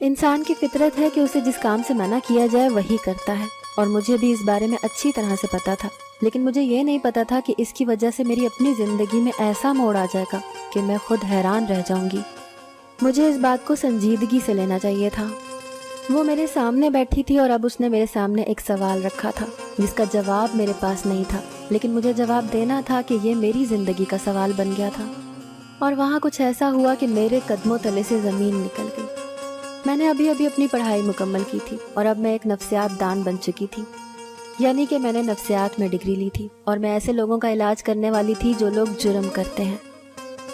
انسان کی فطرت ہے کہ اسے جس کام سے منع کیا جائے وہی کرتا ہے، اور مجھے بھی اس بارے میں اچھی طرح سے پتا تھا، لیکن مجھے یہ نہیں پتا تھا کہ اس کی وجہ سے میری اپنی زندگی میں ایسا موڑ آ جائے گا کہ میں خود حیران رہ جاؤں گی۔ مجھے اس بات کو سنجیدگی سے لینا چاہیے تھا۔ وہ میرے سامنے بیٹھی تھی اور اب اس نے میرے سامنے ایک سوال رکھا تھا جس کا جواب میرے پاس نہیں تھا، لیکن مجھے جواب دینا تھا کہ یہ میری زندگی کا سوال بن گیا تھا۔ اور وہاں کچھ ایسا ہوا کہ میرے قدموں تلے سے زمین نکل گئی۔ میں نے ابھی اپنی پڑھائی مکمل کی تھی اور اب میں ایک نفسیات دان بن چکی تھی، یعنی کہ میں نے نفسیات میں ڈگری لی تھی اور میں ایسے لوگوں کا علاج کرنے والی تھی جو لوگ جرم کرتے ہیں۔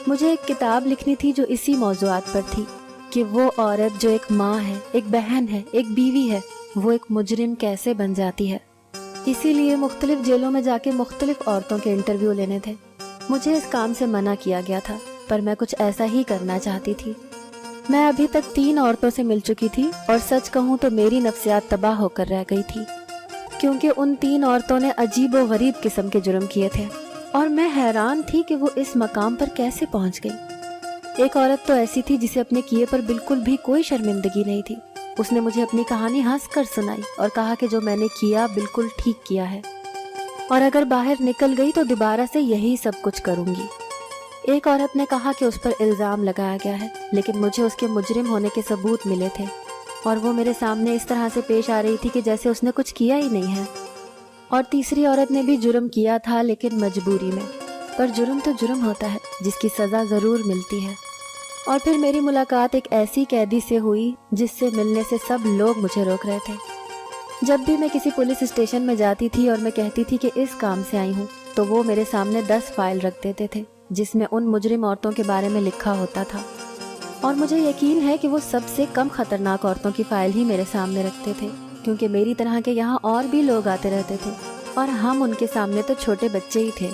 مجھے ایک کتاب لکھنی تھی جو اسی موضوعات پر تھی کہ وہ عورت جو ایک ماں ہے، ایک بہن ہے، ایک بیوی ہے، وہ ایک مجرم کیسے بن جاتی ہے۔ اسی لیے مختلف جیلوں میں جا کے مختلف عورتوں کے انٹرویو لینے تھے۔ مجھے اس کام سے منع کیا گیا تھا، پر میں کچھ ایسا ہی کرنا چاہتی تھی۔ میں ابھی تک 3 عورتوں سے مل چکی تھی اور سچ کہوں تو میری نفسیات تباہ ہو کر رہ گئی تھی، کیونکہ ان 3 عورتوں نے عجیب و غریب قسم کے جرم کیے تھے اور میں حیران تھی کہ وہ اس مقام پر کیسے پہنچ گئی۔ ایک عورت تو ایسی تھی جسے اپنے کیے پر بالکل بھی کوئی شرمندگی نہیں تھی۔ اس نے مجھے اپنی کہانی ہنس کر سنائی اور کہا کہ جو میں نے کیا بالکل ٹھیک کیا ہے، اور اگر باہر نکل گئی تو دوبارہ سے یہی سب کچھ کروں گی۔ ایک عورت نے کہا کہ اس پر الزام لگایا گیا ہے، لیکن مجھے اس کے مجرم ہونے کے ثبوت ملے تھے اور وہ میرے سامنے اس طرح سے پیش آ رہی تھی کہ جیسے اس نے کچھ کیا ہی نہیں ہے۔ اور تیسری عورت نے بھی جرم کیا تھا، لیکن مجبوری میں، پر جرم تو جرم ہوتا ہے جس کی سزا ضرور ملتی ہے۔ اور پھر میری ملاقات ایک ایسی قیدی سے ہوئی جس سے ملنے سے سب لوگ مجھے روک رہے تھے۔ جب بھی میں کسی پولیس اسٹیشن میں جاتی تھی اور میں کہتی تھی کہ اس کام سے آئی ہوں، تو وہ میرے سامنے 10 فائل رکھ دیتے تھے جس میں ان مجرم عورتوں کے بارے میں لکھا ہوتا تھا، اور مجھے یقین ہے کہ وہ سب سے کم خطرناک عورتوں کی فائل ہی میرے سامنے رکھتے تھے، کیونکہ میری طرح کے یہاں اور بھی لوگ آتے رہتے تھے اور ہم ان کے سامنے تو چھوٹے بچے ہی تھے۔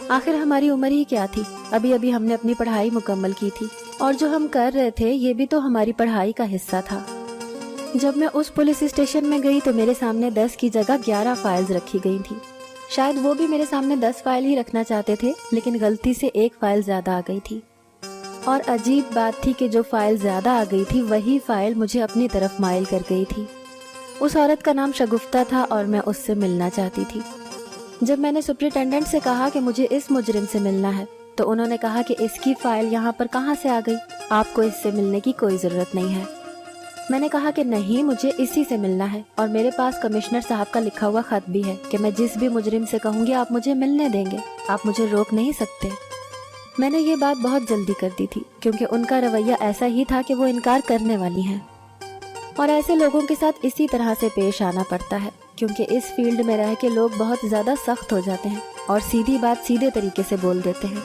آخر ہماری عمر ہی کیا تھی، ابھی ہم نے اپنی پڑھائی مکمل کی تھی اور جو ہم کر رہے تھے یہ بھی تو ہماری پڑھائی کا حصہ تھا۔ جب میں اس پولیس اسٹیشن میں گئی تو میرے سامنے 10 کی جگہ 11 فائلز رکھی گئی تھی۔ شاید وہ بھی میرے سامنے 10 فائل ہی رکھنا چاہتے تھے، لیکن غلطی سے ایک فائل زیادہ آ گئی تھی، اور عجیب بات تھی کہ جو فائل زیادہ آ گئی تھی وہی فائل مجھے اپنی طرف مائل کر گئی تھی۔ اس عورت کا نام شگفتہ تھا اور میں اس سے ملنا چاہتی تھی۔ جب میں نے سپرنٹینڈنٹ سے کہا کہ مجھے اس مجرم سے ملنا ہے تو انہوں نے کہا کہ اس کی فائل یہاں پر کہاں سے آ گئی، آپ کو اس سے ملنے کی کوئی ضرورت نہیں ہے۔ میں نے کہا کہ نہیں، مجھے اسی سے ملنا ہے، اور میرے پاس کمشنر صاحب کا لکھا ہوا خط بھی ہے کہ میں جس بھی مجرم سے کہوں گی آپ مجھے ملنے دیں گے، آپ مجھے روک نہیں سکتے۔ میں نے یہ بات بہت جلدی کر دی تھی کیونکہ ان کا رویہ ایسا ہی تھا کہ وہ انکار کرنے والی ہیں، اور ایسے لوگوں کے ساتھ اسی طرح سے پیش آنا پڑتا ہے، کیونکہ اس فیلڈ میں رہ کے لوگ بہت زیادہ سخت ہو جاتے ہیں اور سیدھی بات سیدھے طریقے سے بول دیتے ہیں۔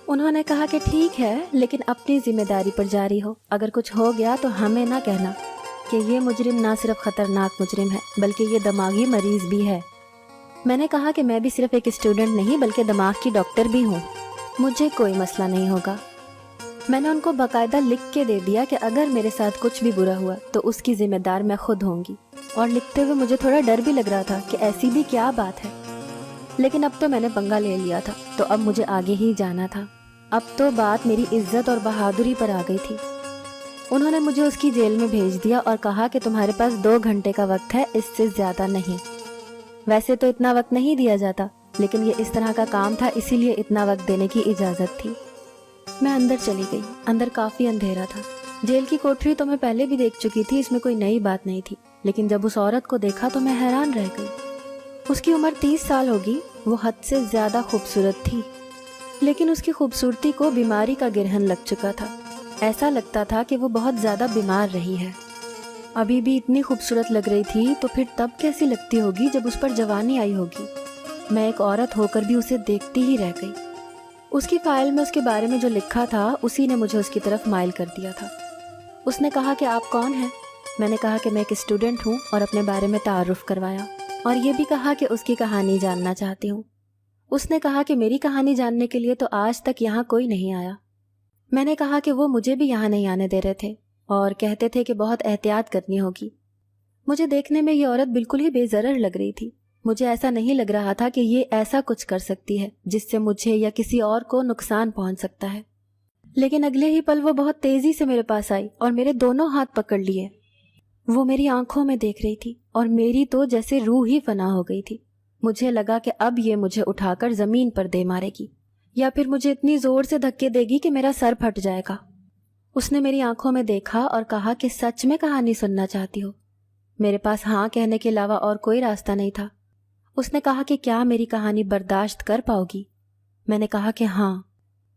انہوں نے کہا کہ ٹھیک ہے، لیکن اپنی ذمہ داری پر جاری ہو، اگر کچھ ہو گیا تو ہمیں نہ کہنا کہ یہ مجرم نہ صرف خطرناک مجرم ہے بلکہ یہ دماغی مریض بھی ہے۔ میں نے کہا کہ میں بھی صرف ایک اسٹوڈنٹ نہیں بلکہ دماغ کی ڈاکٹر بھی ہوں، مجھے کوئی مسئلہ نہیں ہوگا۔ میں نے ان کو باقاعدہ لکھ کے دے دیا کہ اگر میرے ساتھ کچھ بھی برا ہوا تو اس کی ذمہ دار میں خود ہوں گی، اور لکھتے ہوئے مجھے تھوڑا ڈر بھی لگ رہا تھا کہ ایسی بھی کیا بات ہے، لیکن اب تو میں نے پنگا لے لیا تھا تو اب مجھے آگے ہی جانا تھا۔ اب تو بات میری عزت اور بہادری پر آ گئی تھی۔ انہوں نے مجھے اس کی جیل میں بھیج دیا اور کہا کہ تمہارے پاس 2 گھنٹے کا وقت ہے، اس سے زیادہ نہیں۔ ویسے تو اتنا وقت نہیں دیا جاتا، لیکن یہ اس طرح کا کام تھا، اسی لیے اتنا وقت دینے کی اجازت تھی۔ میں اندر چلی گئی۔ اندر کافی اندھیرا تھا۔ جیل کی کوٹری تو میں پہلے بھی دیکھ چکی تھی، اس میں کوئی نئی بات نہیں تھی، لیکن جب اس عورت کو دیکھا تو میں حیران رہ گئی۔ اس کی عمر 30 سال ہوگی، وہ حد سے زیادہ خوبصورت تھی، لیکن اس کی خوبصورتی کو بیماری کا گرہن لگ چکا تھا۔ ایسا لگتا تھا کہ وہ بہت زیادہ بیمار رہی ہے۔ ابھی بھی اتنی خوبصورت لگ رہی تھی تو پھر تب کیسی لگتی ہوگی جب اس پر جوانی آئی ہوگی۔ میں ایک عورت ہو کر بھی اسے دیکھتی ہی رہ گئی۔ اس کی فائل میں اس کے بارے میں جو لکھا تھا اسی نے مجھے اس کی طرف مائل کر دیا تھا۔ اس نے کہا کہ آپ کون ہیں؟ میں نے کہا کہ میں ایک اسٹوڈنٹ ہوں اور اپنے بارے میں تعارف کروایا، اور یہ بھی کہا کہ اس کی کہانی جاننا چاہتی ہوں۔ اس نے کہا کہ میری کہانی جاننے کے لیے تو آج تک یہاں کوئی نہیں آیا۔ میں نے کہا کہ وہ مجھے بھی یہاں نہیں آنے دے رہے تھے اور کہتے تھے کہ بہت احتیاط کرنی ہوگی۔ مجھے دیکھنے میں یہ عورت بالکل ہی بے ضرر لگ رہی تھی۔ مجھے ایسا نہیں لگ رہا تھا کہ یہ ایسا کچھ کر سکتی ہے جس سے مجھے یا کسی اور کو نقصان پہنچ سکتا ہے۔ لیکن اگلے ہی پل وہ بہت تیزی سے میرے پاس آئی اور میرے دونوں ہاتھ پکڑ لیے۔ وہ میری آنکھوں میں دیکھ رہی تھی اور میری تو جیسے روح ہی فنا ہو گئی تھی۔ مجھے لگا کہ اب یہ مجھے اٹھا کر زمین پر دے مارے گی یا پھر مجھے اتنی زور سے دھکے دے گی کہ میرا سر پھٹ جائے گا۔ اس نے میری آنکھوں میں دیکھا اور کہا کہ سچ میں کہانی سننا چاہتی ہو؟ میرے پاس ہاں کہنے کے علاوہ اور کوئی راستہ نہیں تھا۔ اس نے کہا کہ کیا میری کہانی برداشت کر پاؤ گی؟ میں نے کہا کہ ہاں۔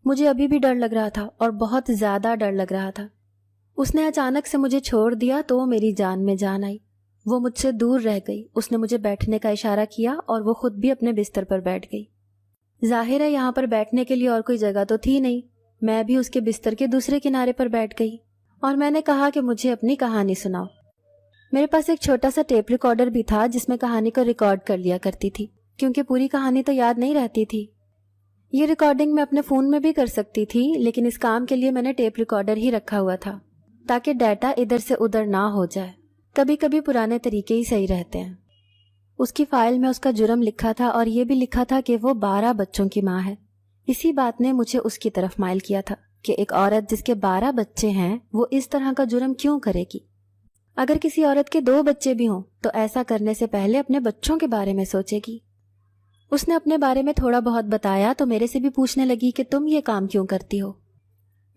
مجھے ابھی بھی ڈر لگ رہا تھا اور بہت زیادہ ڈر لگ رہا تھا۔ اس نے اچانک سے مجھے چھوڑ دیا تو میری جان میں جان آئی۔ وہ مجھ سے دور رہ گئی۔ اس نے مجھے بیٹھنے کا اشارہ کیا اور وہ خود بھی اپنے بستر پر بیٹھ گئی۔ ظاہر ہے یہاں پر بیٹھنے کے لیے اور کوئی جگہ تو تھی نہیں۔ میں بھی اس کے بستر کے دوسرے کنارے پر بیٹھ گئی اور میں نے کہا کہ مجھے اپنی کہانی سناؤ۔ میرے پاس ایک چھوٹا سا ٹیپ ریکارڈر بھی تھا جس میں کہانی کو ریکارڈ کر لیا کرتی تھی، کیونکہ پوری کہانی تو یاد نہیں رہتی تھی۔ یہ ریکارڈنگ میں اپنے فون میں بھی کر سکتی تھی، لیکن اس کام کے لیے میں نے ٹیپ ریکارڈر ہی رکھا ہوا تھا تاکہ ڈیٹا ادھر سے ادھر نہ ہو جائے۔ کبھی کبھی پرانے طریقے ہی صحیح رہتے ہیں۔ اس کی فائل میں اس کا جرم لکھا تھا اور یہ بھی لکھا تھا کہ وہ 12 بچوں کی ماں ہے۔ اسی بات نے مجھے اس کی طرف مائل کیا تھا کہ ایک عورت جس کے 12 بچے ہیں وہ اس طرح کا جرم کیوں کرے گی؟ اگر کسی عورت کے 2 بچے بھی ہوں تو ایسا کرنے سے پہلے اپنے بچوں کے بارے میں سوچے گی۔ اس نے اپنے بارے میں تھوڑا بہت بتایا تو میرے سے بھی پوچھنے لگی کہ تم یہ کام کیوں کرتی ہو؟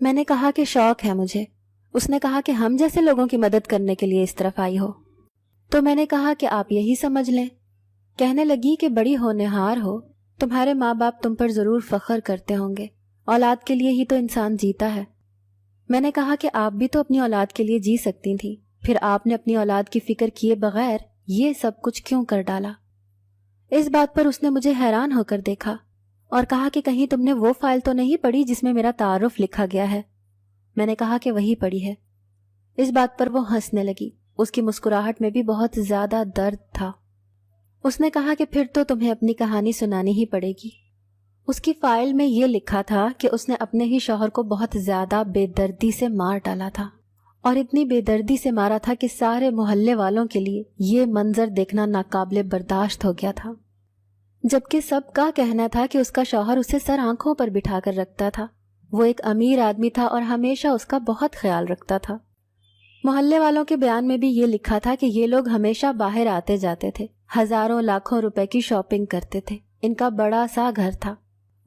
میں نے کہا کہ شوق ہے مجھے۔ اس نے کہا کہ ہم جیسے لوگوں کی مدد کرنے کے لیے اس طرف آئی ہو؟ تو میں نے کہا کہ آپ یہی سمجھ لیں۔ کہنے لگی کہ بڑی ہونہار ہو، تمہارے ماں باپ تم پر ضرور فخر کرتے ہوں گے، اولاد کے لیے ہی تو انسان جیتا ہے۔ میں نے کہا کہ آپ بھی تو اپنی اولاد کے لیے جی سکتی تھی، پھر آپ نے اپنی اولاد کی فکر کیے بغیر یہ سب کچھ کیوں کر ڈالا؟ اس بات پر اس نے مجھے حیران ہو کر دیکھا اور کہا کہ کہیں تم نے وہ فائل تو نہیں پڑھی جس میں میرا تعارف لکھا گیا ہے؟ میں نے کہا کہ وہی پڑھی ہے۔ اس بات پر وہ ہنسنے لگی۔ اس کی مسکراہٹ میں بھی بہت زیادہ درد تھا۔ اس نے کہا کہ پھر تو تمہیں اپنی کہانی سنانی ہی پڑے گی۔ اس کی فائل میں یہ لکھا تھا کہ اس نے اپنے ہی شوہر کو بہت زیادہ بے دردی سے مار ڈالا تھا، اور اتنی بے دردی سے مارا تھا کہ سارے محلے والوں کے لیے یہ منظر دیکھنا ناقابل برداشت ہو گیا تھا، جبکہ سب کا کہنا تھا کہ اس کا شوہر اسے سر آنکھوں پر بٹھا کر رکھتا تھا۔ وہ ایک امیر آدمی تھا اور ہمیشہ اس کا بہت خیال رکھتا تھا۔ محلے والوں کے بیان میں بھی یہ لکھا تھا کہ یہ لوگ ہمیشہ باہر آتے جاتے تھے، ہزاروں لاکھوں روپے کی شاپنگ کرتے تھے، ان کا بڑا سا گھر تھا،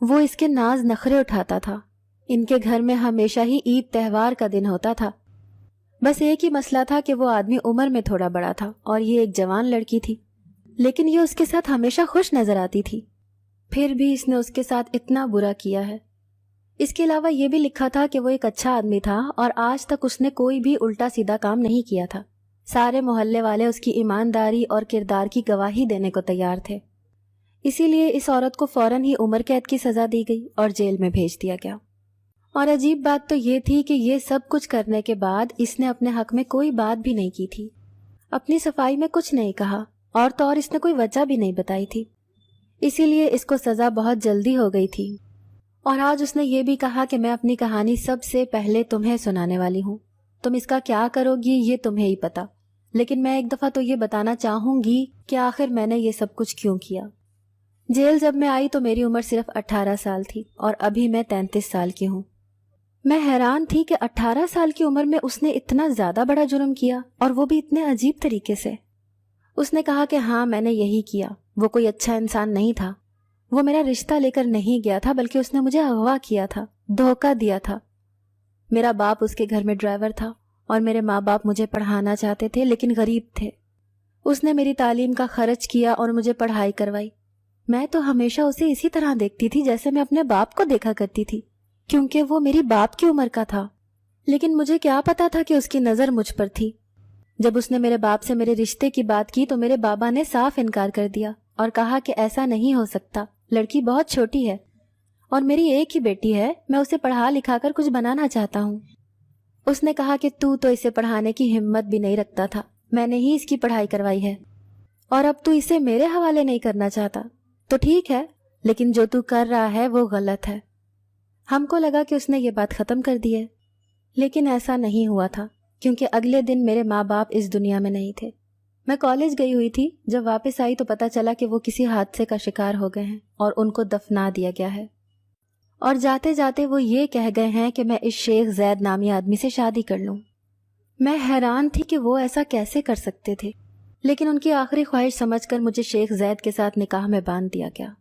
وہ اس کے ناز نخرے اٹھاتا تھا، ان کے گھر میں ہمیشہ ہی عید تہوار کا دن ہوتا تھا۔ بس ایک ہی مسئلہ تھا کہ وہ آدمی عمر میں تھوڑا بڑا تھا اور یہ ایک جوان لڑکی تھی، لیکن یہ اس کے ساتھ ہمیشہ خوش نظر آتی تھی۔ پھر بھی اس نے اس کے ساتھ اتنا برا کیا ہے۔ اس کے علاوہ یہ بھی لکھا تھا کہ وہ ایک اچھا آدمی تھا اور آج تک اس نے کوئی بھی الٹا سیدھا کام نہیں کیا تھا۔ سارے محلے والے اس کی ایمانداری اور کردار کی گواہی دینے کو تیار تھے۔ اسی لیے اس عورت کو فوراً ہی عمر قید کی سزا دی گئی اور جیل میں بھیج دیا گیا۔ اور عجیب بات تو یہ تھی کہ یہ سب کچھ کرنے کے بعد اس نے اپنے حق میں کوئی بات بھی نہیں کی تھی، اپنی صفائی میں کچھ نہیں کہا، اور تو اور اس نے کوئی وجہ بھی نہیں بتائی تھی۔ اسی لیے اس کو سزا بہت جلدی ہو گئی تھی۔ اور آج اس نے یہ بھی کہا کہ میں اپنی کہانی سب سے پہلے تمہیں سنانے والی ہوں، تم اس کا کیا کرو گی یہ تمہیں ہی پتا، لیکن میں ایک دفعہ تو یہ بتانا چاہوں گی کہ آخر میں نے یہ سب کچھ کیوں کیا۔ جیل جب میں آئی تو میری عمر صرف 18 سال تھی اور ابھی میں 33 سال کی ہوں۔ میں حیران تھی کہ 18 سال کی عمر میں اس نے اتنا زیادہ بڑا جرم کیا، اور وہ بھی اتنے عجیب طریقے سے۔ اس نے کہا کہ ہاں میں نے یہی کیا، وہ کوئی اچھا انسان نہیں تھا، وہ میرا رشتہ لے کر نہیں گیا تھا بلکہ اس نے مجھے اغوا کیا تھا، دھوکہ دیا تھا۔ میرا باپ اس کے گھر میں ڈرائیور تھا اور میرے ماں باپ مجھے پڑھانا چاہتے تھے لیکن غریب تھے۔ اس نے میری تعلیم کا خرچ کیا اور مجھے پڑھائی کروائی۔ میں تو ہمیشہ اسے اسی طرح دیکھتی تھی جیسے میں اپنے باپ کو دیکھا کرتی تھی، کیونکہ وہ میری باپ کی عمر کا تھا، لیکن مجھے کیا پتا تھا کہ اس کی نظر مجھ پر تھی۔ جب اس نے میرے باپ سے میرے رشتے کی بات کی تو میرے بابا نے صاف انکار کر دیا اور کہا کہ ایسا نہیں ہو سکتا، لڑکی بہت چھوٹی ہے اور میری ایک ہی بیٹی ہے، میں اسے پڑھا لکھا کر کچھ بنانا چاہتا ہوں۔ اس نے کہا کہ تو اسے پڑھانے کی ہمت بھی نہیں رکھتا تھا، میں نے ہی اس کی پڑھائی کروائی ہے، اور اب تو اسے میرے حوالے نہیں کرنا چاہتا، تو ٹھیک ہے، لیکن جو تو کر رہا ہے وہ غلط ہے۔ ہم کو لگا کہ اس نے یہ بات ختم کر دی ہے، لیکن ایسا نہیں ہوا تھا، کیونکہ اگلے دن میرے ماں باپ اس دنیا میں نہیں تھے۔ میں کالج گئی ہوئی تھی، جب واپس آئی تو پتہ چلا کہ وہ کسی حادثے کا شکار ہو گئے ہیں اور ان کو دفنا دیا گیا ہے۔ اور جاتے جاتے وہ یہ کہہ گئے ہیں کہ میں اس شیخ زید نامی آدمی سے شادی کر لوں۔ میں حیران تھی کہ وہ ایسا کیسے کر سکتے تھے، لیکن ان کی آخری خواہش سمجھ کر مجھے شیخ زید کے ساتھ نکاح میں باندھ دیا گیا۔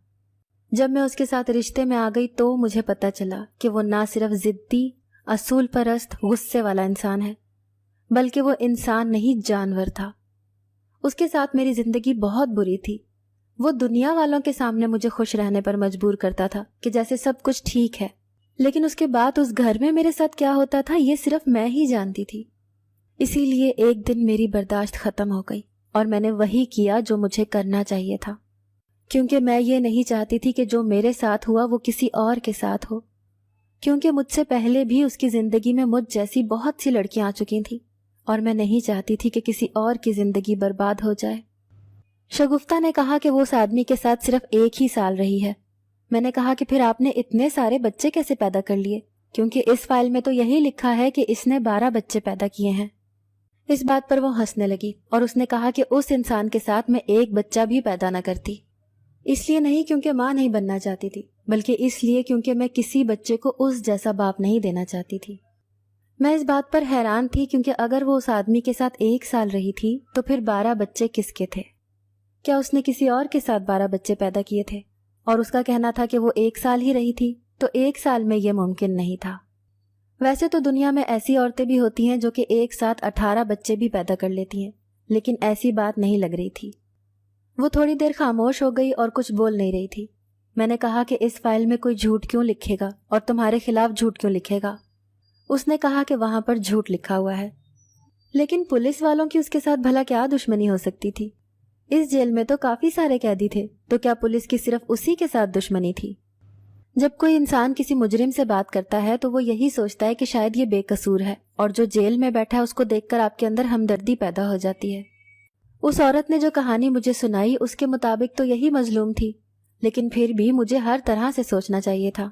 جب میں اس کے ساتھ رشتے میں آ گئی تو مجھے پتہ چلا کہ وہ نہ صرف ضدی، اصول پرست، غصے والا انسان ہے، بلکہ وہ انسان نہیں جانور تھا۔ اس کے ساتھ میری زندگی بہت بری تھی۔ وہ دنیا والوں کے سامنے مجھے خوش رہنے پر مجبور کرتا تھا کہ جیسے سب کچھ ٹھیک ہے، لیکن اس کے بعد اس گھر میں میرے ساتھ کیا ہوتا تھا یہ صرف میں ہی جانتی تھی۔ اسی لیے ایک دن میری برداشت ختم ہو گئی اور میں نے وہی کیا جو مجھے کرنا چاہیے تھا، کیونکہ میں یہ نہیں چاہتی تھی کہ جو میرے ساتھ ہوا وہ کسی اور کے ساتھ ہو، کیونکہ مجھ سے پہلے بھی اس کی زندگی میں مجھ جیسی بہت سی لڑکیاں آ چکی تھیں اور میں نہیں چاہتی تھی کہ کسی اور کی زندگی برباد ہو جائے۔ شگفتہ نے کہا کہ وہ اس آدمی کے ساتھ صرف 1 ہی سال رہی ہے۔ میں نے کہا کہ پھر آپ نے اتنے سارے بچے کیسے پیدا کر لیے، کیونکہ اس فائل میں تو یہی لکھا ہے کہ اس نے 12 بچے پیدا کیے ہیں۔ اس بات پر وہ ہنسنے لگی اور اس نے کہا کہ اس انسان کے ساتھ میں 1 بچہ بھی پیدا نہ کرتی، اس لیے نہیں کیونکہ ماں نہیں بننا چاہتی تھی، بلکہ اس لیے کیونکہ میں کسی بچے کو اس جیسا باپ نہیں دینا چاہتی تھی۔ میں اس بات پر حیران تھی کیونکہ اگر وہ اس آدمی کے ساتھ 1 سال رہی تھی تو پھر 12 بچے کس کے تھے؟ کیا اس نے کسی اور کے ساتھ 12 بچے پیدا کیے تھے؟ اور اس کا کہنا تھا کہ وہ 1 سال ہی رہی تھی، تو 1 سال میں یہ ممکن نہیں تھا۔ ویسے تو دنیا میں ایسی عورتیں بھی ہوتی ہیں جو کہ ایک ساتھ 18 بچے بھی پیدا کر لیتی ہیں، لیکن ایسی بات نہیں لگ رہی تھی۔ وہ تھوڑی دیر خاموش ہو گئی اور کچھ بول نہیں رہی تھی۔ میں نے کہا کہ اس فائل میں کوئی جھوٹ کیوں لکھے گا اور تمہارے خلاف جھوٹ کیوں لکھے گا؟ اس نے کہا کہ وہاں پر جھوٹ لکھا ہوا ہے۔ لیکن پولیس والوں کی اس کے ساتھ بھلا کیا دشمنی ہو سکتی تھی؟ اس جیل میں تو کافی سارے قیدی تھے، تو کیا پولیس کی صرف اسی کے ساتھ دشمنی تھی؟ جب کوئی انسان کسی مجرم سے بات کرتا ہے تو وہ یہی سوچتا ہے کہ شاید یہ بے قصور ہے، اور جو جیل میں بیٹھا ہے اس کو دیکھ کر آپ کے اندر ہمدردی پیدا ہو جاتی ہے۔ اس عورت نے جو کہانی مجھے سنائی اس کے مطابق تو یہی مظلوم تھی، لیکن پھر بھی مجھے ہر طرح سے سوچنا چاہیے تھا۔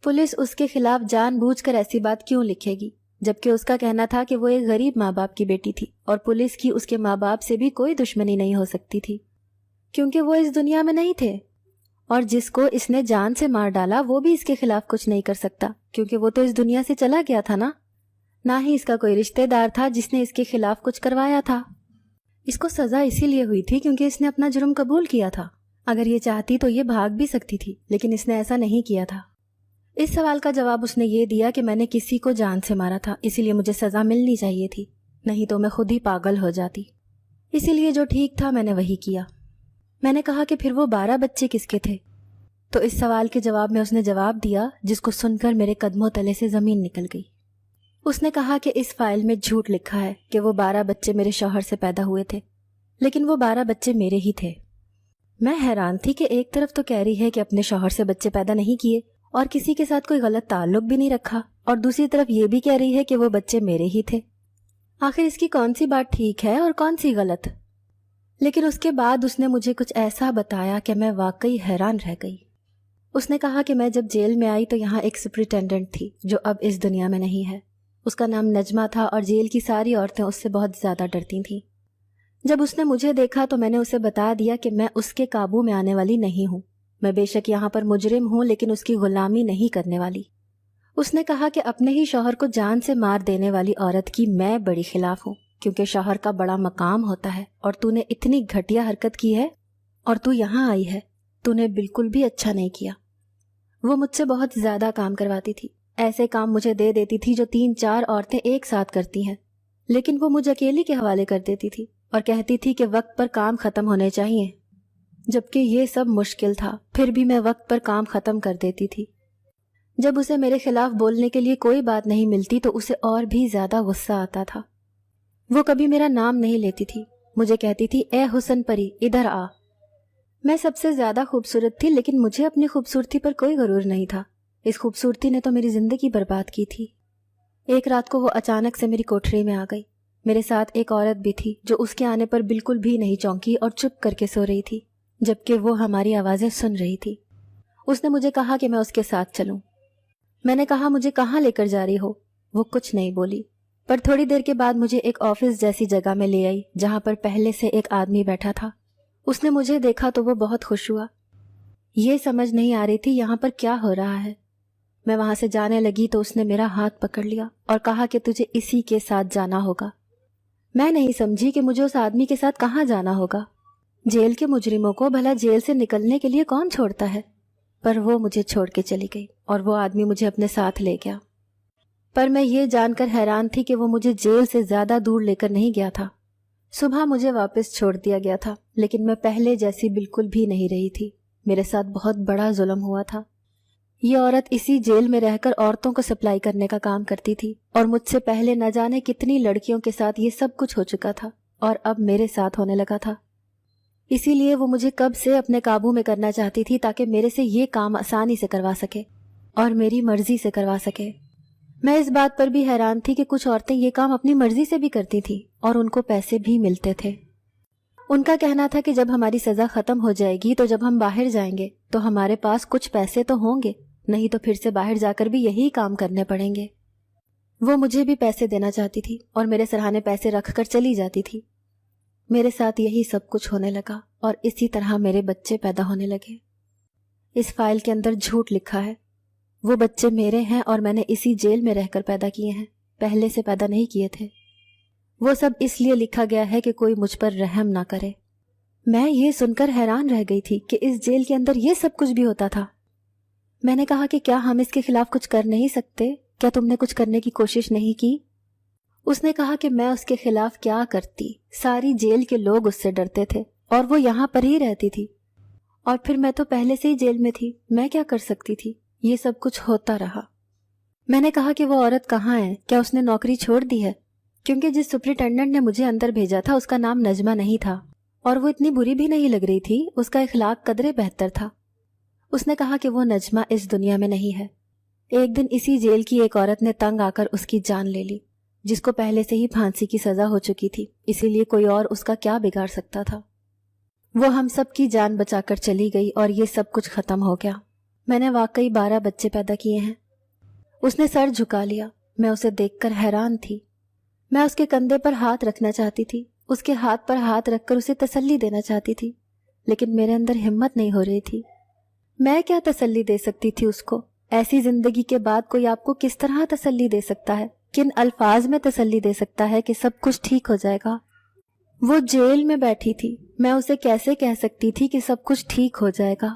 پولیس اس کے خلاف جان بوجھ کر ایسی بات کیوں لکھے گی، جبکہ اس کا کہنا تھا کہ وہ ایک غریب ماں باپ کی بیٹی تھی اور پولیس کی اس کے ماں باپ سے بھی کوئی دشمنی نہیں ہو سکتی تھی، کیونکہ وہ اس دنیا میں نہیں تھے، اور جس کو اس نے جان سے مار ڈالا وہ بھی اس کے خلاف کچھ نہیں کر سکتا، کیونکہ وہ تو اس دنیا سے چلا گیا تھا نا، نہ ہی اس کا کوئی رشتہ دار تھا جس نے اس کے خلاف کچھ کروایا تھا۔ اس کو سزا اسی لیے ہوئی تھی کیونکہ اس نے اپنا جرم قبول کیا تھا۔ اگر یہ چاہتی تو یہ بھاگ بھی سکتی تھی، لیکن اس نے ایسا نہیں کیا تھا۔ اس سوال کا جواب اس نے یہ دیا کہ میں نے کسی کو جان سے مارا تھا، اسی لیے مجھے سزا ملنی چاہیے تھی، نہیں تو میں خود ہی پاگل ہو جاتی، اسی لیے جو ٹھیک تھا میں نے وہی کیا۔ میں نے کہا کہ پھر وہ 12 بچے کس کے تھے؟ تو اس سوال کے جواب میں اس نے جواب دیا جس کو سن کر میرے قدموں تلے سے زمین نکل گئی۔ اس نے کہا کہ اس فائل میں جھوٹ لکھا ہے کہ وہ 12 بچے میرے شوہر سے پیدا ہوئے تھے، لیکن وہ 12 بچے میرے ہی تھے۔ میں حیران تھی کہ ایک طرف تو کہہ رہی ہے کہ اپنے شوہر سے بچے پیدا نہیں کیے اور کسی کے ساتھ کوئی غلط تعلق بھی نہیں رکھا، اور دوسری طرف یہ بھی کہہ رہی ہے کہ وہ بچے میرے ہی تھے۔ آخر اس کی کون سی بات ٹھیک ہے اور کون سی غلط؟ لیکن اس کے بعد اس نے مجھے کچھ ایسا بتایا کہ میں واقعی حیران رہ گئی۔ اس نے کہا کہ میں جب جیل میں آئی تو یہاں ایک سپرنٹینڈنٹ تھی جو اب اس دنیا میں نہیں ہے۔ اس کا نام نجمہ تھا اور جیل کی ساری عورتیں اس سے بہت زیادہ ڈرتی تھیں۔ جب اس نے مجھے دیکھا تو میں نے اسے بتا دیا کہ میں اس کے قابو میں آنے والی نہیں ہوں، میں بے شک یہاں پر مجرم ہوں لیکن اس کی غلامی نہیں کرنے والی۔ اس نے کہا کہ اپنے ہی شوہر کو جان سے مار دینے والی عورت کی میں بڑی خلاف ہوں، کیونکہ شوہر کا بڑا مقام ہوتا ہے، اور تو نے اتنی گھٹیا حرکت کی ہے اور تو یہاں آئی ہے، تو نے بالکل بھی اچھا نہیں کیا۔ وہ مجھ سے بہت زیادہ کام کرواتی تھی، ایسے کام مجھے دے دیتی تھی جو 3-4 عورتیں ایک ساتھ کرتی ہیں، لیکن وہ مجھ اکیلی کے حوالے کر دیتی تھی اور کہتی تھی کہ وقت پر کام ختم ہونے چاہیے، جبکہ یہ سب مشکل تھا، پھر بھی میں وقت پر کام ختم کر دیتی تھی۔ جب اسے میرے خلاف بولنے کے لیے کوئی بات نہیں ملتی تو اسے اور بھی زیادہ غصہ آتا تھا۔ وہ کبھی میرا نام نہیں لیتی تھی، مجھے کہتی تھی اے حسن پری ادھر آ۔ میں سب سے زیادہ خوبصورت تھی لیکن مجھے اپنی خوبصورتی پر کوئی غرور نہیں تھا، اس خوبصورتی نے تو میری زندگی برباد کی تھی۔ ایک رات کو وہ اچانک سے میری کوٹھری میں آ گئی۔ میرے ساتھ ایک عورت بھی تھی جو اس کے آنے پر بالکل بھی نہیں چونکی اور چپ کر کے سو رہی تھی، جبکہ وہ ہماری آوازیں سن رہی تھی۔ اس نے مجھے کہا کہ میں اس کے ساتھ چلوں۔ میں نے کہا مجھے کہاں لے کر جا رہی ہو؟ وہ کچھ نہیں بولی، پر تھوڑی دیر کے بعد مجھے ایک آفس جیسی جگہ میں لے آئی جہاں پر پہلے سے ایک آدمی بیٹھا تھا۔ اس نے مجھے دیکھا تو وہ بہت خوش ہوا۔ یہ سمجھ نہیں آ رہی تھی یہاں پر کیا ہو رہا ہے۔ میں وہاں سے جانے لگی تو اس نے میرا ہاتھ پکڑ لیا اور کہا کہ تجھے اسی کے ساتھ جانا ہوگا۔ میں نہیں سمجھی کہ مجھے اس آدمی کے ساتھ کہاں جانا ہوگا۔ جیل کے مجرموں کو بھلا جیل سے نکلنے کے لیے کون چھوڑتا ہے؟ پر وہ مجھے چھوڑ کے چلی گئی اور وہ آدمی مجھے اپنے ساتھ لے گیا۔ پر میں یہ جان کر حیران تھی کہ وہ مجھے جیل سے زیادہ دور لے کر نہیں گیا تھا۔ صبح مجھے واپس چھوڑ دیا گیا تھا، لیکن میں پہلے جیسی بالکل بھی نہیں رہی تھی۔ میرے ساتھ بہت بڑا ظلم ہوا تھا۔ یہ عورت اسی جیل میں رہ کر عورتوں کو سپلائی کرنے کا کام کرتی تھی، اور مجھ سے پہلے نہ جانے کتنی لڑکیوں کے ساتھ یہ سب کچھ ہو چکا تھا، اور اب میرے ساتھ ہونے لگا تھا۔ اسی لیے وہ مجھے کب سے اپنے قابو میں کرنا چاہتی تھی تاکہ میرے سے یہ کام آسانی سے کروا سکے اور میری مرضی سے کروا سکے۔ میں اس بات پر بھی حیران تھی کہ کچھ عورتیں یہ کام اپنی مرضی سے بھی کرتی تھیں اور ان کو پیسے بھی ملتے تھے۔ ان کا کہنا تھا کہ جب ہماری سزا ختم ہو جائے گی تو جب ہم باہر جائیں گے تو ہمارے پاس کچھ پیسے تو ہوں گے، نہیں تو پھر سے باہر جا کر بھی یہی کام کرنے پڑیں گے۔ وہ مجھے بھی پیسے دینا چاہتی تھی اور میرے سرہانے پیسے رکھ کر چلی جاتی تھی۔ میرے ساتھ یہی سب کچھ ہونے لگا اور اسی طرح میرے بچے پیدا ہونے لگے۔ اس فائل کے اندر جھوٹ لکھا ہے۔ وہ بچے میرے ہیں اور میں نے اسی جیل میں رہ کر پیدا کیے ہیں، پہلے سے پیدا نہیں کیے تھے۔ وہ سب اس لیے لکھا گیا ہے کہ کوئی مجھ پر رحم نہ کرے۔ میں یہ سن کر حیران رہ گئی تھی کہ اس جیل کے اندر یہ سب کچھ بھی ہوتا تھا۔ میں نے کہا کہ کیا ہم اس کے خلاف کچھ کر نہیں سکتے؟ کیا تم نے کچھ کرنے کی کوشش نہیں کی؟ اس نے کہا کہ میں اس کے خلاف کیا کرتی، ساری جیل کے لوگ اس سے ڈرتے تھے اور وہ یہاں پر ہی رہتی تھی، اور پھر میں تو پہلے سے ہی جیل میں تھی، میں کیا کر سکتی تھی؟ یہ سب کچھ ہوتا رہا۔ میں نے کہا کہ وہ عورت کہاں ہے؟ کیا اس نے نوکری چھوڑ دی ہے؟ کیونکہ جس سپرنٹینڈنٹ نے مجھے اندر بھیجا تھا اس کا نام نجمہ نہیں تھا، اور وہ اتنی بری بھی نہیں لگ رہی تھی، اس کا اخلاق قدرے بہتر تھا۔ اس نے کہا کہ وہ نجمہ اس دنیا میں نہیں ہے۔ ایک دن اسی جیل کی ایک عورت نے تنگ آ کر اس کی جان لے لی، جس کو پہلے سے ہی پھانسی کی سزا ہو چکی تھی، اسی لیے کوئی اور اس کا کیا بگاڑ سکتا تھا۔ وہ ہم سب کی جان بچا کر چلی گئی اور یہ سب کچھ ختم ہو گیا۔ میں نے واقعی 12 بچے پیدا کیے ہیں۔ اس نے سر جھکا لیا۔ میں اسے دیکھ کر حیران تھی۔ میں اس کے کندھے پر ہاتھ رکھنا چاہتی تھی، اس کے ہاتھ پر ہاتھ رکھ کر اسے تسلی دینا چاہتی تھی، لیکن میرے اندر ہمت نہیں ہو رہی تھی۔ میں کیا تسلی دے سکتی تھی اس کو؟ ایسی زندگی کے بعد کوئی آپ کو کس طرح تسلی دے سکتا ہے؟ کن الفاظ میں تسلی دے سکتا ہے کہ سب کچھ ٹھیک ہو جائے گا؟ وہ جیل میں بیٹھی تھی، میں اسے کیسے کہہ سکتی تھی کہ سب کچھ ٹھیک ہو جائے گا؟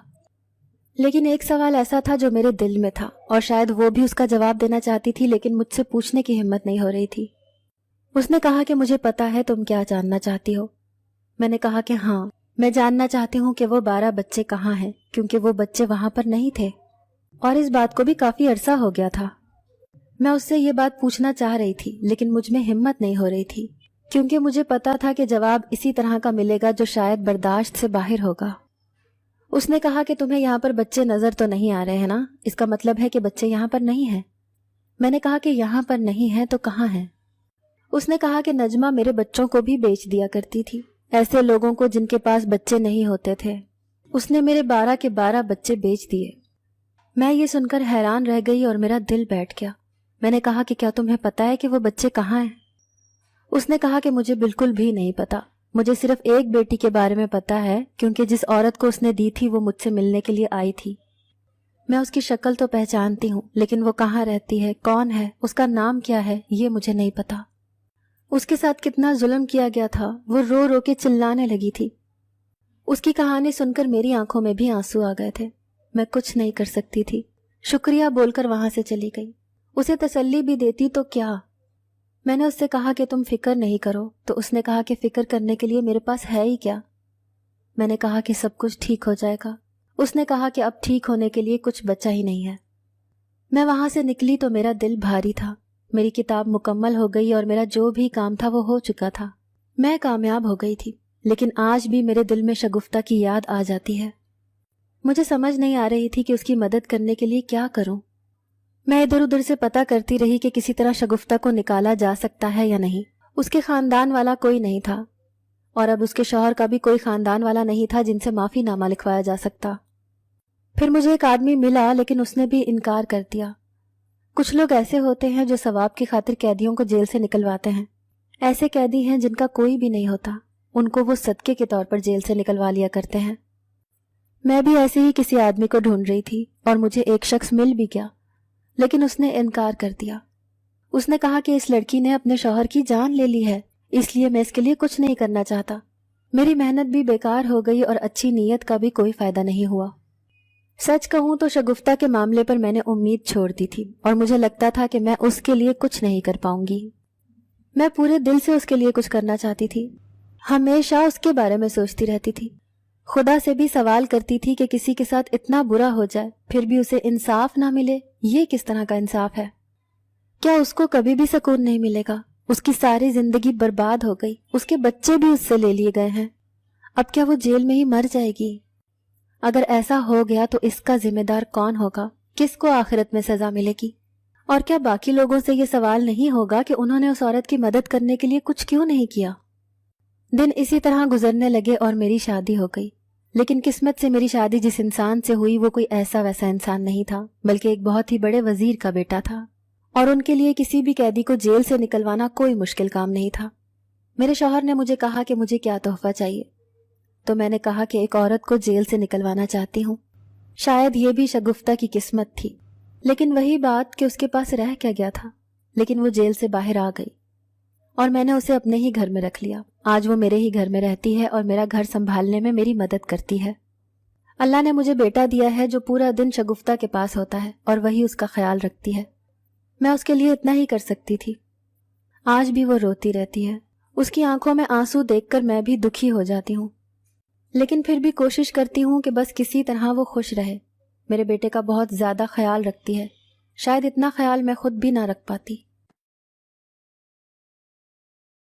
لیکن ایک سوال ایسا تھا جو میرے دل میں تھا، اور شاید وہ بھی اس کا جواب دینا چاہتی تھی، لیکن مجھ سے پوچھنے کی ہمت نہیں ہو رہی تھی۔ اس نے کہا کہ مجھے پتا ہے تم کیا جاننا چاہتی ہو۔ میں نے کہا کہ ہاں، میں جاننا چاہتی ہوں کہ وہ 12 بچے کہاں ہیں، کیونکہ وہ بچے وہاں پر نہیں تھے، اور اس بات کو بھی کافی عرصہ ہو گیا تھا۔ میں اس سے یہ بات پوچھنا چاہ رہی تھی، لیکن مجھ میں ہمت نہیں ہو رہی تھی، کیونکہ مجھے پتا تھا کہ جواب اسی طرح کا ملے گا جو شاید برداشت سے باہر ہوگا۔ اس نے کہا کہ تمہیں یہاں پر بچے نظر تو نہیں آ رہے ہیں نا؟ اس کا مطلب ہے کہ بچے یہاں پر نہیں ہیں۔ میں نے کہا کہ یہاں پر نہیں ہیں تو کہاں ہیں؟ اس نے کہا کہ نجمہ میرے بچوں کو بھی بیچ دیا کرتی تھی، ایسے لوگوں کو جن کے پاس بچے نہیں ہوتے تھے۔ اس نے میرے 12 کے 12 بچے بیچ دیے۔ میں یہ سن کر حیران رہ گئی اور میرا دل بیٹھ گیا۔ میں نے کہا کہ کیا تمہیں پتا ہے کہ وہ بچے کہاں ہیں؟ اس نے کہا کہ مجھے بالکل بھی نہیں پتا، مجھے صرف ایک بیٹی کے بارے میں پتا ہے، کیونکہ جس عورت کو اس نے دی تھی وہ مجھ سے ملنے کے لیے آئی تھی۔ میں اس کی شکل تو پہچانتی ہوں، لیکن وہ کہاں رہتی ہے، کون ہے، اس کا نام کیا ہے، یہ مجھے نہیں پتا۔ اس کے ساتھ کتنا ظلم کیا گیا تھا، وہ رو رو کے چلانے لگی تھی۔ اس کی کہانی سن کر میری آنکھوں میں بھی آنسو آ گئے تھے۔ میں کچھ نہیں کر سکتی تھی، شکریہ بول کر وہاں سے چلی گئی۔ اسے تسلی بھی دیتی تو کیا؟ میں نے اس سے کہا کہ تم فکر نہیں کرو، تو اس نے کہا کہ فکر کرنے کے لیے میرے پاس ہے ہی کیا؟ میں نے کہا کہ سب کچھ ٹھیک ہو جائے گا۔ اس نے کہا کہ اب ٹھیک ہونے کے لیے کچھ بچا ہی نہیں ہے۔ میں وہاں سے نکلی تو میرا دل بھاری تھا۔ میری کتاب مکمل ہو گئی اور میرا جو بھی کام تھا وہ ہو چکا تھا۔ میں کامیاب ہو گئی تھی، لیکن آج بھی میرے دل میں شگفتہ کی یاد آ جاتی ہے۔ مجھے سمجھ نہیں آ رہی تھی کہ اس کی مدد کرنے کے لیے کیا کروں۔ میں ادھر ادھر سے پتہ کرتی رہی کہ کسی طرح شگفتہ کو نکالا جا سکتا ہے یا نہیں۔ اس کے خاندان والا کوئی نہیں تھا، اور اب اس کے شوہر کا بھی کوئی خاندان والا نہیں تھا جن سے معافی نامہ لکھوایا جا سکتا۔ پھر مجھے ایک آدمی ملا، لیکن اس نے بھی انکار کر دیا۔ کچھ لوگ ایسے ہوتے ہیں جو ثواب کی خاطر قیدیوں کو جیل سے نکلواتے ہیں۔ ایسے قیدی ہیں جن کا کوئی بھی نہیں ہوتا، ان کو وہ صدقے کے طور پر جیل سے نکلوا لیا کرتے ہیں۔ میں بھی ایسے ہی کسی آدمی کو ڈھونڈ رہی تھی اور مجھے ایک شخص مل بھی گیا۔ لیکن اس نے انکار کر دیا۔ اس نے کہا کہ اس لڑکی نے اپنے شوہر کی جان لے لی ہے، اس لیے میں اس کے لیے کچھ نہیں کرنا چاہتا۔ میری محنت بھی بیکار ہو گئی اور اچھی نیت کا بھی کوئی فائدہ نہیں ہوا۔ سچ کہوں تو شگفتہ کے معاملے پر میں نے امید چھوڑ دی تھی اور مجھے لگتا تھا کہ میں اس کے لیے کچھ نہیں کر پاؤں گی۔ میں پورے دل سے اس کے لیے کچھ کرنا چاہتی تھی، ہمیشہ اس کے بارے میں سوچتی رہتی تھی، خدا سے بھی سوال کرتی تھی کہ کسی کے ساتھ اتنا برا ہو جائے پھر بھی اسے انصاف نہ ملے، یہ کس طرح کا انصاف ہے؟ کیا اس کو کبھی بھی سکون نہیں ملے گا؟ اس کی ساری زندگی برباد ہو گئی، اس کے بچے بھی اس سے لے لیے گئے ہیں، اب کیا وہ جیل میں ہی مر جائے گی؟ اگر ایسا ہو گیا تو اس کا ذمہ دار کون ہوگا؟ کس کو آخرت میں سزا ملے گی؟ اور کیا باقی لوگوں سے یہ سوال نہیں ہوگا کہ انہوں نے اس عورت کی مدد کرنے کے لیے کچھ کیوں نہیں کیا؟ دن اسی طرح گزرنے لگے اور میری شادی ہو گئی، لیکن قسمت سے میری شادی جس انسان سے ہوئی وہ کوئی ایسا ویسا انسان نہیں تھا، بلکہ ایک بہت ہی بڑے وزیر کا بیٹا تھا، اور ان کے لیے کسی بھی قیدی کو جیل سے نکلوانا کوئی مشکل کام نہیں تھا۔ میرے شوہر نے مجھے کہا کہ مجھے کیا تحفہ چاہیے، تو میں نے کہا کہ ایک عورت کو جیل سے نکلوانا چاہتی ہوں۔ شاید یہ بھی شگفتہ کی قسمت تھی، لیکن وہی بات کہ اس کے پاس رہ کیا گیا تھا، لیکن وہ جیل سے باہر آ گئی اور میں نے اسے اپنے ہی گھر میں رکھ لیا۔ آج وہ میرے ہی گھر میں رہتی ہے اور میرا گھر سنبھالنے میں میری مدد کرتی ہے۔ اللہ نے مجھے بیٹا دیا ہے جو پورا دن شگفتہ کے پاس ہوتا ہے اور وہی اس کا خیال رکھتی ہے۔ میں اس کے لیے اتنا ہی کر سکتی تھی۔ آج بھی وہ روتی رہتی ہے، اس کی آنکھوں میں آنسو دیکھ کر میں بھی دکھی ہو جاتی ہوں، لیکن پھر بھی کوشش کرتی ہوں کہ بس کسی طرح وہ خوش رہے۔ میرے بیٹے کا بہت زیادہ خیال رکھتی ہے، شاید اتنا خیال میں خود بھی نہ رکھ پاتی۔